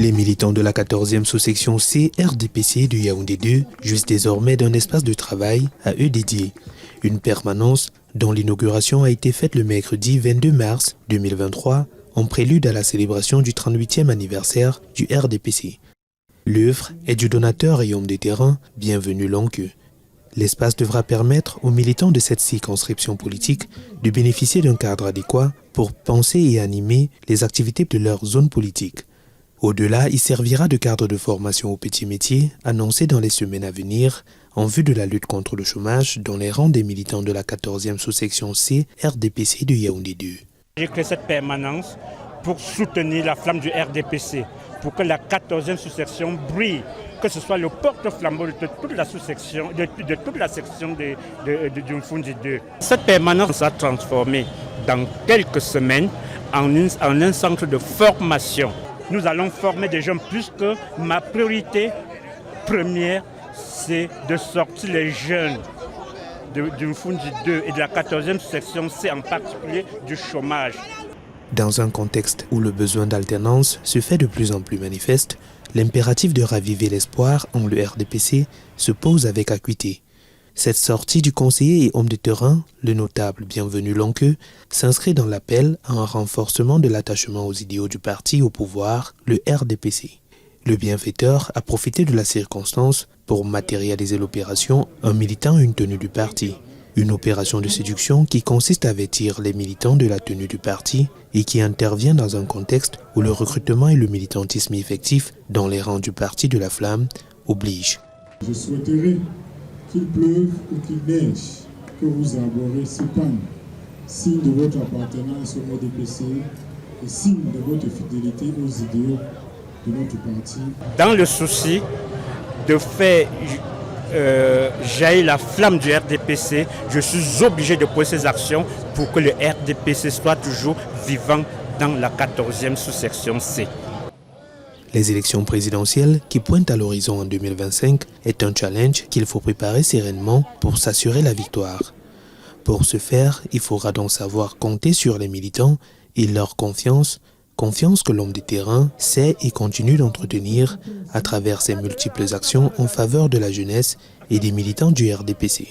Les militants de la 14e sous-section C RDPC de Yaoundé 2 jouissent désormais d'un espace de travail à eux dédié. Une permanence dont l'inauguration a été faite le mercredi 22 mars 2023 en prélude à la célébration du 38e anniversaire du RDPC. L'œuvre est du donateur et homme de terrain Bienvenu Lonqueux. L'espace devra permettre aux militants de cette circonscription politique de bénéficier d'un cadre adéquat pour penser et animer les activités de leur zone politique. Au-delà, il servira de cadre de formation aux petits métiers annoncé dans les semaines à venir en vue de la lutte contre le chômage dans les rangs des militants de la 14e sous-section C RDPC de Yaoundé 2. J'ai créé cette permanence pour soutenir la flamme du RDPC, pour que la 14e sous-section brille, que ce soit le porte-flambeau de toute la sous-section, de toute la section du Mfundi 2. Cette permanence s'est transformée dans quelques semaines en un centre de formation. Nous allons former des jeunes puisque ma priorité première, c'est de sortir les jeunes du Mfundi 2 et de la 14e section C en particulier du chômage. Dans un contexte où le besoin d'alternance se fait de plus en plus manifeste, l'impératif de raviver l'espoir en le RDPC se pose avec acuité. Cette sortie du conseiller et homme de terrain, le notable Bienvenu Lonqueux, s'inscrit dans l'appel à un renforcement de l'attachement aux idéaux du parti au pouvoir, le RDPC. Le bienfaiteur a profité de la circonstance pour matérialiser l'opération en militant une tenue du parti. Une opération de séduction qui consiste à vêtir les militants de la tenue du parti et qui intervient dans un contexte où le recrutement et le militantisme effectif dans les rangs du parti de la Flamme obligent. Je souhaiterais qu'il pleuve ou qu'il neige, que vous arborez ce panne, signe de votre appartenance au RDPC et signe de votre fidélité aux idéaux de notre parti. Dans le souci de faire jaillir la flamme du RDPC, je suis obligé de poser ces actions pour que le RDPC soit toujours vivant dans la 14e sous-section C. Les élections présidentielles qui pointent à l'horizon en 2025 est un challenge qu'il faut préparer sereinement pour s'assurer la victoire. Pour ce faire, il faudra donc savoir compter sur les militants et leur confiance que l'homme de terrain sait et continue d'entretenir à travers ses multiples actions en faveur de la jeunesse et des militants du RDPC.